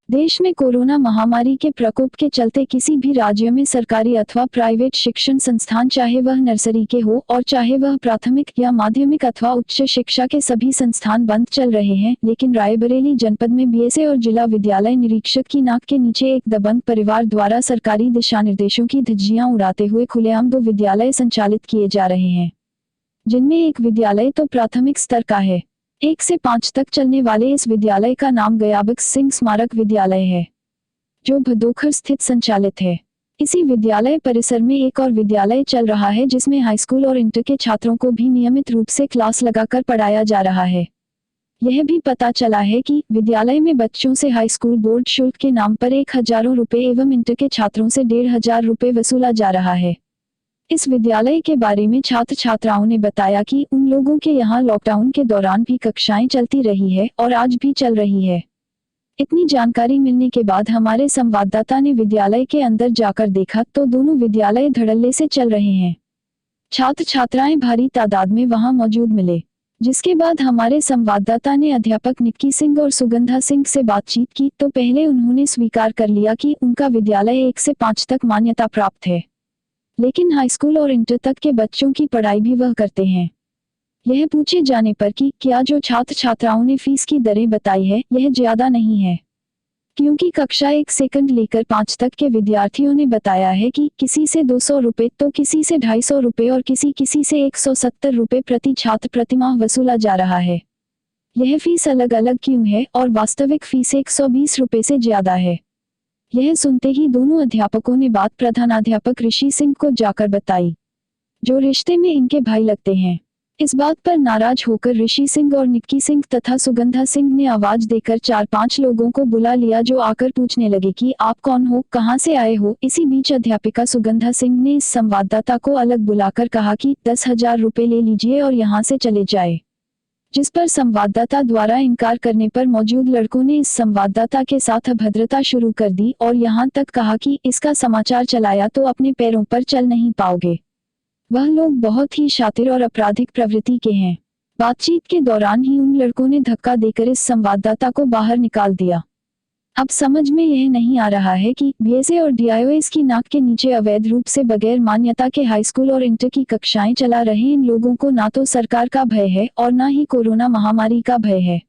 देश में कोरोना महामारी के प्रकोप के चलते किसी भी राज्य में सरकारी अथवा प्राइवेट शिक्षण संस्थान, चाहे वह नर्सरी के हो और चाहे वह प्राथमिक या माध्यमिक अथवा उच्च शिक्षा के सभी संस्थान बंद चल रहे हैं। लेकिन रायबरेली जनपद में बीएसए और जिला विद्यालय निरीक्षक की नाक के नीचे एक दबंग परिवार द्वारा सरकारी दिशा निर्देशों की धज्जियां उड़ाते हुए खुलेआम 2 विद्यालय संचालित किए जा रहे हैं, जिनमें एक विद्यालय तो प्राथमिक स्तर का है। 1 से 5 तक चलने वाले इस विद्यालय का नाम गयाबक्स सिंह स्मारक विद्यालय है, जो भदोखर स्थित संचालित है। इसी विद्यालय परिसर में एक और विद्यालय चल रहा है, जिसमें हाईस्कूल और इंटर के छात्रों को भी नियमित रूप से क्लास लगाकर पढ़ाया जा रहा है। यह भी पता चला है कि विद्यालय में बच्चों से हाईस्कूल बोर्ड शुल्क के नाम पर 1000 रुपए एवं इंटर के छात्रों से 1500 रुपए वसूला जा रहा है। इस विद्यालय के बारे में छात्र छात्राओं ने बताया कि उन लोगों के यहाँ लॉकडाउन के दौरान भी कक्षाएं चलती रही है और आज भी चल रही है। इतनी जानकारी मिलने के बाद हमारे संवाददाता ने विद्यालय के अंदर जाकर देखा तो दोनों विद्यालय धड़ल्ले से चल रहे हैं। छात्र छात्राएं भारी तादाद में वहां मौजूद मिले, जिसके बाद हमारे संवाददाता ने अध्यापक निक्की सिंह और सुगंधा सिंह से बातचीत की तो पहले उन्होंने स्वीकार कर लिया कि उनका विद्यालय 1 से 5 तक मान्यता प्राप्त है, लेकिन हाईस्कूल और इंटर तक के बच्चों की पढ़ाई भी वह करते हैं। यह पूछे जाने पर कि क्या जो छात्र छात्राओं ने फीस की दरें बताई है यह ज्यादा नहीं है, क्योंकि कक्षा 1 से लेकर 5 तक के विद्यार्थियों ने बताया है कि किसी से 200 रुपए तो किसी से 250 रुपए और किसी से 170 रुपए प्रति छात्र प्रतिमाह वसूला जा रहा है। यह फीस अलग अलग क्यों है और वास्तविक फीस 120 रुपए से ज्यादा है? यह सुनते ही दोनों अध्यापकों ने बात प्रधानाध्यापक ऋषि सिंह को जाकर बताई, जो रिश्ते में इनके भाई लगते हैं। इस बात पर नाराज होकर ऋषि सिंह और निक्की सिंह तथा सुगंधा सिंह ने आवाज देकर 4-5 लोगों को बुला लिया, जो आकर पूछने लगे कि आप कौन हो, कहां से आए हो। इसी बीच अध्यापिका सुगंधा सिंह ने इस संवाददाता को अलग बुलाकर कहा कि 10,000 रुपए ले लीजिए और यहां से चले जाए, जिस पर संवाददाता द्वारा इनकार करने पर मौजूद लड़कों ने इस संवाददाता के साथ अभद्रता शुरू कर दी और यहां तक कहा कि इसका समाचार चलाया तो अपने पैरों पर चल नहीं पाओगे। वह लोग बहुत ही शातिर और आपराधिक प्रवृत्ति के हैं। बातचीत के दौरान ही उन लड़कों ने धक्का देकर इस संवाददाता को बाहर निकाल दिया। अब समझ में यह नहीं आ रहा है कि बीएसए और डीआईओएस की नाक के नीचे अवैध रूप से बगैर मान्यता के हाईस्कूल और इंटर की कक्षाएं चला रहे इन लोगों को ना तो सरकार का भय है और ना ही कोरोना महामारी का भय है।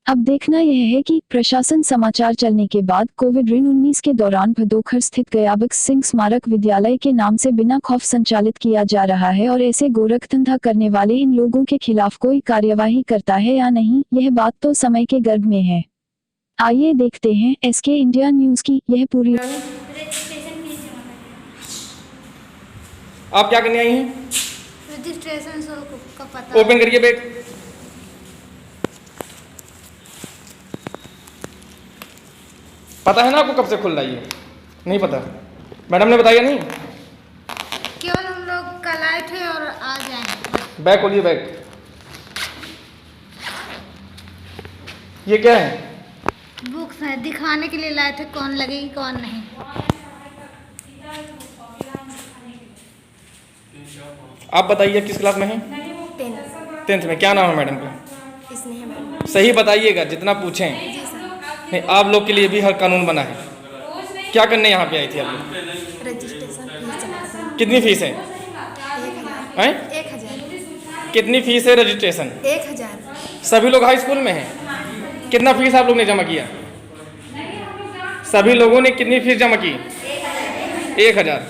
अब देखना यह है कि प्रशासन समाचार चलने के बाद कोविड-19 के दौरान भदोखर स्थित गयाबक्स सिंह स्मारक विद्यालय के नाम से बिना खौफ संचालित किया जा रहा है और ऐसे गोरखधंधा करने वाले इन लोगों के खिलाफ कोई कार्यवाही करता है या नहीं, यह बात तो समय के गर्भ में है। आइए देखते हैं एसके इंडिया न्यूज की यह पूरी। आप क्या करने आई हैं? रजिस्ट्रेशन का पता। ओपन करिए बैग। पता है ना आपको कब से खुल रही है? नहीं पता? मैडम ने बताया नहीं? केवल हम लोग कल आए थे और आज आए। बैग खोलिए बैग। ये क्या है? बुक्स है, दिखाने के लिए लाए थे कौन लगेगी कौन नहीं। आप बताइए किस क्लास में हैं? 10th में। क्या नाम है मैडम का? सही बताइएगा, जितना पूछें। नहीं, आप लोग के लिए भी हर कानून बना है। क्या करने यहाँ पे आई थी आप लोग? रजिस्ट्रेशन फीस जमा करना। कितनी फीस है? 1,000। कितनी फीस है रजिस्ट्रेशन? 1,000। सभी लोग हाई स्कूल में हैं। कितना फीस आप लोग ने जमा किया? सभी लोगों ने कितनी फीस जमा की? 1,000।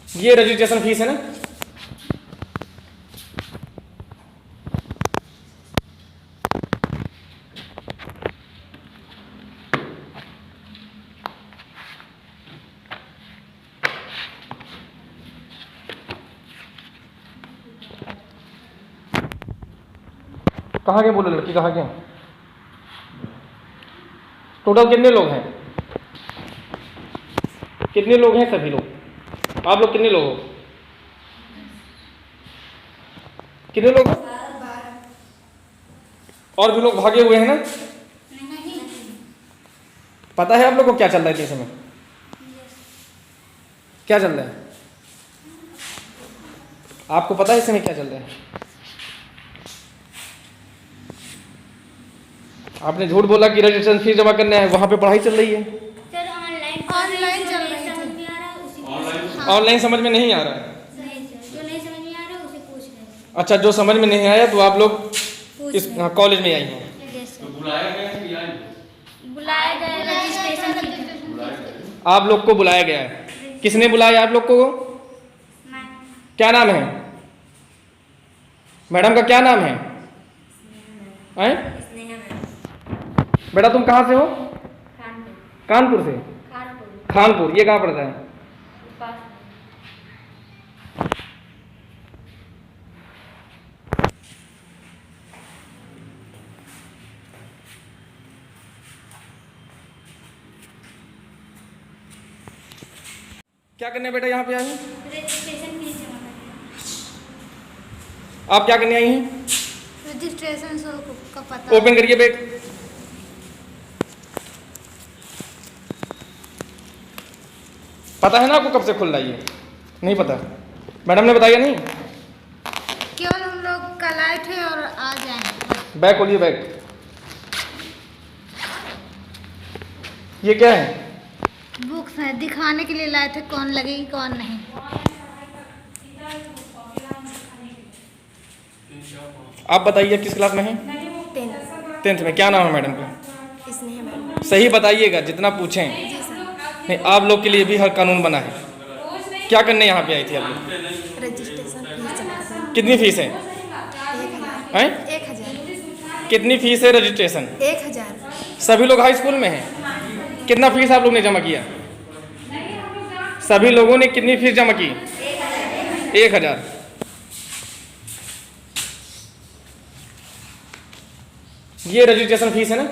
ये रजिस्ट्रेशन फीस है ना? कहाँ के बोले लड़की, कहाँ के? टोटल कितने लोग हैं? कितने लोग हैं सभी लोग? आप लोग कितने लोग हो? कितने लोग? और भी लोग भागे हुए हैं ना? पता है आप लोग को क्या चल रहा है इस समय? क्या चल रहा है? आपको पता है इस समय क्या चल रहा है? आपने झूठ बोला कि रजिस्ट्रेशन फीस जमा करने आए, वहाँ पे पढ़ाई चल रही है। सर ऑनलाइन ऑनलाइन चल रही समझ थी। में आ रहा है उसी ऑनलाइन समझ में नहीं आ रहा है। नहीं सर जो नहीं समझ में आ रहा है उसे पूछ रहे हैं। अच्छा, जो समझ में नहीं आया तो आप लोग पूछ इस रहे हैं। कॉलेज में आई हैं। यस सर बुलाया गया रजिस्ट्रेशन फीस। आप लोग को बुलाया गया है। किसने बुलाया आप लोग को? क्या नाम है मैडम का? क्या नाम है? हैं? बेटा तुम कहाँ से हो? कानपुर से। खानपुर ये कहाँ पड़ता है? क्या करने बेटा यहाँ पे आई हैं? रजिस्ट्रेशन फीस जमा करना आप क्या करने आई हैं? रजिस्ट्रेशन शुल्क का पता। ओपन करिए बैग। पता है ना आपको कब से खुल रहा है? ये नहीं पता? मैडम ने बताया नहीं? केवल हम लोग कल आए थे और आज आए हैं। बैग खोलिए बैग। ये क्या है? बुक्स है, दिखाने के लिए लाए थे कौन लगेगी कौन नहीं। आप बताइए किस क्लास में है? 10th 10th में। क्या नाम है मैडम का? स्नेहा मैडम। सही बताइएगा, जितना पूछें। जी सर नहीं, आप लोग के लिए भी हर कानून बना है। क्या करने यहाँ पे आई थी आप लोग? रजिस्ट्रेशन फीस जमा करना कितनी फीस है? 1000 हैं? 1000 कितनी फीस है रजिस्ट्रेशन? 1000 सभी लोग हाई स्कूल में हैं। कितना फीस आप लोग ने जमा किया? सभी लोगों ने कितनी फीस जमा की? 1000। ये रजिस्ट्रेशन फीस है ना?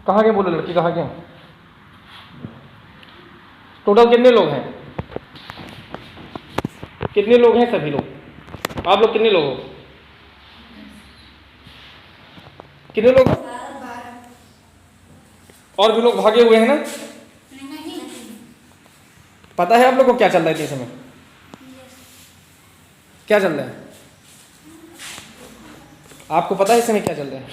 कहाँ के बोले लड़की? कहाँ के? टोटल कितने लोग हैं? कितने लोग हैं सभी लोग? आप लोग कितने लोग हो? कितने लोग हो? और भी लोग भागे हुए हैं ना? पता है आप लोग को क्या चल रहा है इस समय? क्या चल रहा है? आपको पता है इस समय क्या चल रहा है?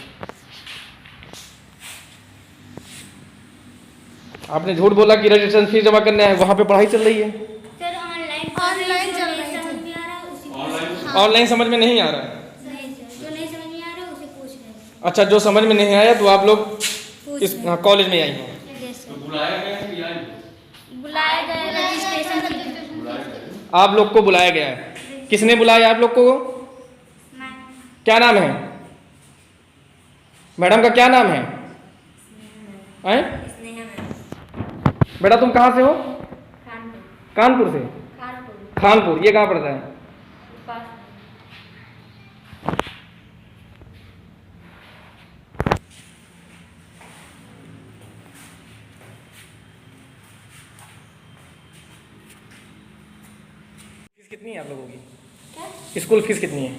आपने झूठ बोला कि रजिस्ट्रेशन फीस जमा करने आए, वहाँ पे पढ़ाई चल रही है। सर ऑनलाइन चल रही समझ थी। में आ रहा है उसी ऑनलाइन समझ में नहीं आ रहा है। नहीं सर जो नहीं समझ में आ रहा है उसे पूछ रहे हैं। अच्छा, जो समझ में नहीं आया तो आप लोग पूछ इस रहे हैं। कॉलेज में आई हैं। यस सर बुलाया गया रजिस्ट्रेशन फीस। आप लोग को बुलाया गया है। किसने बुलाया आप लोग को? क्या नाम है मैडम का? क्या नाम है? हैं? बेटा तुम कहाँ से हो? कानपुर से। खानपुर ये कहाँ पड़ता है? फीस कितनी है आप लोगों की? स्कूल फीस कितनी है?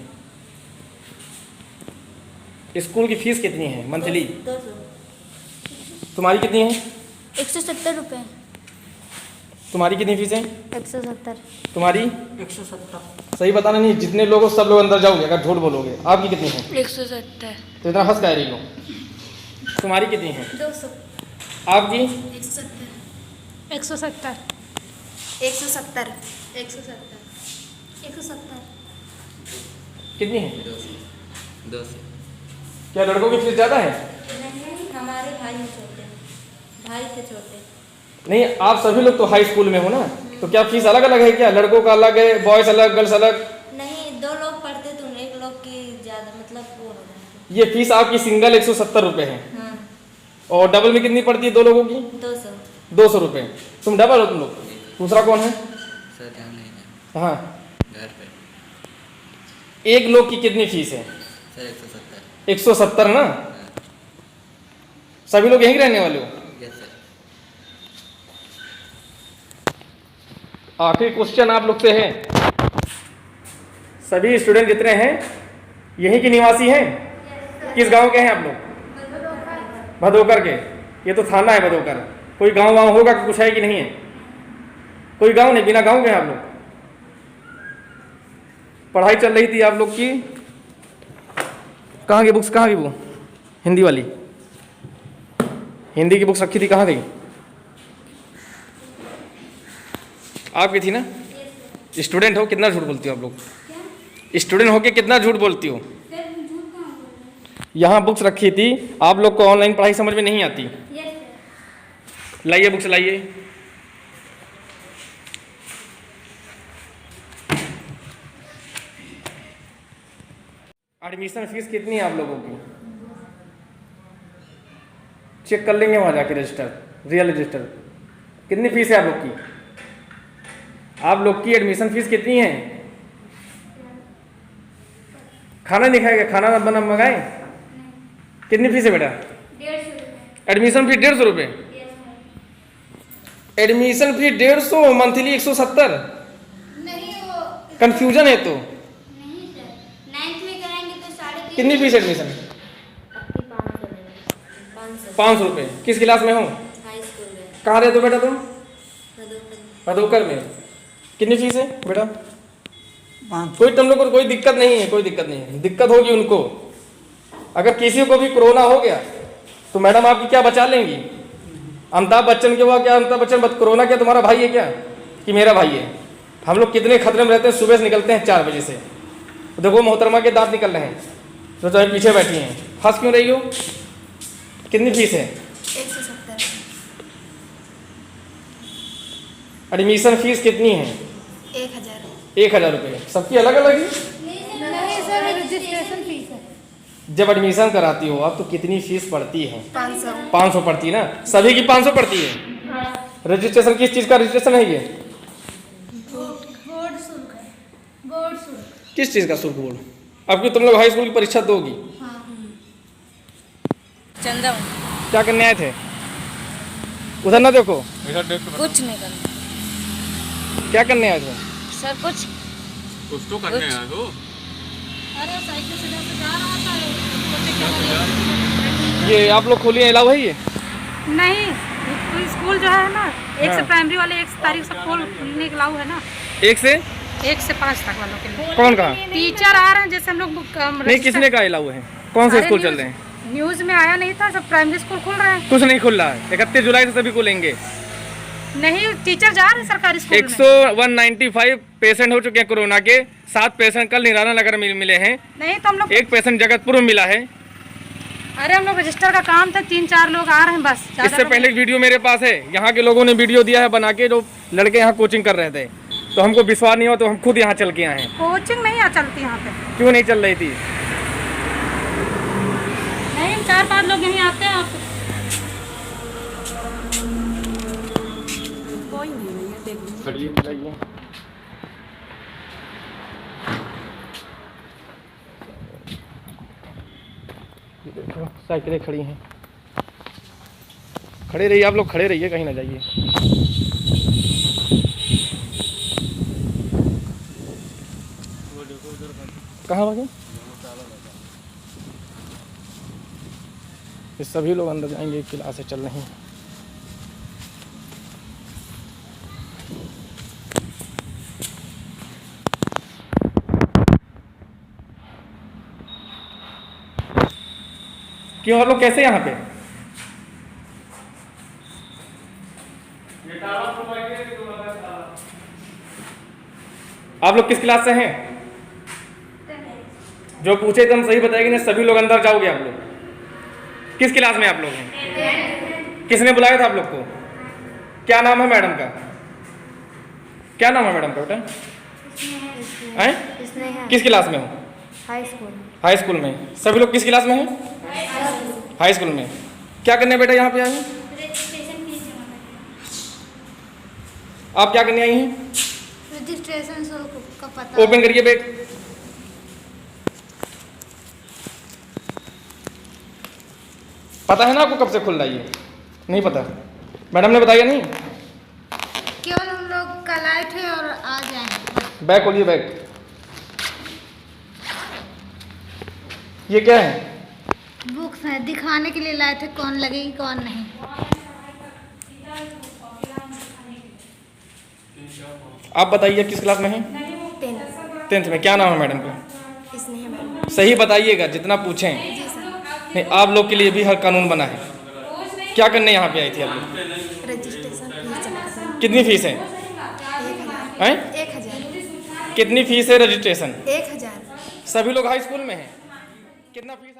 स्कूल की फीस कितनी है मंथली? 200 तुम्हारी कितनी है? 170 रुपये। तुम्हारी कितनी फीस है? 170 तुम्हारी? 170। सही बताना नहीं, जितने लोग हो सब लोग अंदर जाओगे अगर झूठ बोलोगे। आपकी कितनी है? 170 तो इतना हंस का रही हो। तुम्हारी कितनी है? 200 आपकी? 170 170 170 कितनी है? 200। क्या लड़कों की फीस ज़्यादा है? हमारे भाई छोटे भाई थे छोटे। नहीं, आप सभी लोग तो हाई स्कूल में हो ना, तो क्या फीस अलग अलग है क्या? लड़कों का अलग है, बॉयज़ अलग, गर्ल्स अलग? नहीं 2 लोग पढ़ते तो एक लोग की ज़्यादा मतलब वो हो जाती। ये फीस आपकी सिंगल 170 रुपये है। हाँ और डबल में कितनी पड़ती है 2 लोगों की? 200 200 रुपये। तुम डबल हो तुम लोग। दूसरा कौन है? सर ध्यान नहीं है हाँ, घर पे। एक लोग की कितनी फीस है? सर 170। 170 ना? सभी लोग यहीं के रहने वाले हो? Yes sir. आखिरी क्वेश्चन आप लोग से है। सभी स्टूडेंट जितने हैं यहीं के निवासी हैं? किस गांव के हैं आप लोग? भदोकर के। ये तो थाना है भदोकर। कोई गांव वाँव होगा कि कुछ है कि नहीं है? कोई गांव नहीं, बिना गांव के हैं आप लोग। पढ़ाई चल रही थी आप लोग की, कहाँ की बुक्स, कहाँ की वो हिंदी वाली, हिंदी की बुक्स रखी थी, कहाँ गई? आपकी थी ना? स्टूडेंट हो, कितना झूठ बोलती हो आप लोग? स्टूडेंट हो के कितना झूठ बोलती हो? यहाँ बुक्स रखी थी, आप लोग को ऑनलाइन पढ़ाई समझ में नहीं आती। लाइए बुक्स लाइए। एडमिशन फीस कितनी है आप लोगों की? चेक कर लेंगे वहाँ जाके रजिस्टर, रियल रजिस्टर। कितनी फीस है आप लोग की? आप लोग की एडमिशन फीस कितनी है? खाना नहीं खाएगा? खाना ना बना मंगाए? कितनी फीस है बेटा? 150 एडमिशन फी 150 रुपये। Admission fee 150, monthly 170। नहीं वो कंफ्यूजन है तो। नहीं सर, 9th में कराएंगे तो 3.5 कितनी फीस एडमिशन? 500 रुपये। किस क्लास में हो? हाई स्कूल में। कहाँ रहते हो बेटा तुम? भदोकर। भदोकर में। कितनी फीस है बेटा? कोई तुम लोग को कोई दिक्कत नहीं है, कोई दिक्कत नहीं है। दिक्कत होगी उनको। अगर किसी को भी कोरोना हो गया तो मैडम आपकी क्या बचा लेंगी? अमिताभ बच्चन के हुआ क्या? अमिताभ बच्चन कोरोना क्या तुम्हारा भाई है क्या कि मेरा भाई है? हम लोग कितने खतरे में रहते हैं। सुबह से निकलते हैं 4 बजे से। देखो मोहतरमा के दांत निकल रहे हैं जो तुम्हें पीछे बैठी हैं। हंस क्यों रही हो? कितनी फीस है? 170। एडमिशन फीस कितनी है? 1000। 1000 रुपये। सबकी अलग अलग ही? नहीं सर, रजिस्ट्रेशन फीस है। जब एडमिशन कराती हो आप तो कितनी फीस पड़ती है? 500। 500 पड़ती है ना? सभी की 500 पड़ती है। रजिस्ट्रेशन किस चीज़ का रजिस्ट्रेशन है ये? बोर्ड शुल्क है, बोर्ड शुल्क। किस चीज़ का शुल्क बोलो? अब कि तुम लोग हाई स्कूल की परीक्षा दोगी। चंदा क्या करने आए थे? उधर ना देखो। कुछ नहीं करना क्या करने आए थे? सर, कुछ कुछ तो करने आए हो। अरे साइकिल से जा रहा था। ये आप लोग खोलिए, अलाउ है ये? नहीं, तो स्कूल जो है ना, 1 से हाँ। प्राइमरी वाले 1 तारीख से खोलने के लाऊ है ना, 1 से 1 से 5 तक वालों के लिए। कौन कहा? टीचर आ रहे हैं, जैसे हम लोग नहीं, किसने कहा अलाउ है? कौन से स्कूल चल रहे हैं? न्यूज में आया नहीं था, सब प्राइमरी स्कूल खुल रहे हैं। कुछ नहीं खुल रहा है। 31 जुलाई से सभी खुलेंगे। नहीं, टीचर जा रहे हैं सरकारी स्कूल में। 195 पेशेंट हो चुके हैं कोरोना के। 7 पेशेंट कल निराला नगर में मिले हैं। नहीं तो हम लोग, 1 पेशेंट जगतपुर में मिला है। अरे हम लोग रजिस्टर का काम था, 3-4 लोग आ रहे हैं बस। ज्यादा इससे लोग पहले एक वीडियो मेरे पास है, यहाँ के लोगों ने वीडियो दिया है बना के, जो लड़के यहाँ कोचिंग कर रहे थे। तो हमको विश्वास नहीं हुआ तो हम खुद यहाँ चल के आए हैं। कोचिंग नहीं चलती यहाँ पे। क्यों नहीं चल रही थी? नहीं, 4-5 लोग यहीं आते हैं। आप कोई नहीं है, देख देखो साइकिलें खड़ी हैं। खड़े रहिए आप लोग, खड़े रहिए, कहीं ना जाइए। कहाँ भागे? ये सभी लोग अंदर जाएंगे। क्लासें चल रही हैं। क्यों आप लोग कैसे यहाँ पे? आप लोग किस क्लास से हैं? जो पूछे तो हम सही बताएंगे ना। सभी लोग अंदर जाओगे आप लोग। किस क्लास में आप लोग हैं? किसने बुलाया था आप लोग को? क्या नाम है मैडम का? क्या नाम है मैडम का बेटा? किस क्लास में हो? High school. हाई स्कूल में। सभी लोग किस क्लास में हैं? हाई स्कूल में। क्या करने बेटा यहाँ पे आई हैं? आप क्या करने आई हैं? रजिस्ट्रेशन शुल्क का पता। ओपन करिए बैग। पता है ना आपको कब से खुल रहा है? ये नहीं पता? मैडम ने बताया नहीं? केवल हम लोग कल आए थे और आज आए हैं। बैग खोलिए, बैग। ये क्या है? बुक्स है, दिखाने के लिए लाए थे कौन लगेगी कौन नहीं। आप बताइए किस क्लास में हैं? 10th में। क्या नाम है मैडम का? सही बताइएगा, जितना पूछें। नहीं, आप लोग के लिए भी हर कानून बना है। क्या करने यहाँ पे आई थी आप लोग? रजिस्ट्रेशन कितनी फीस है? 1000। कितनी फीस है रजिस्ट्रेशन? 1000। सभी लोग हाई स्कूल में हैं। कितना फीस है?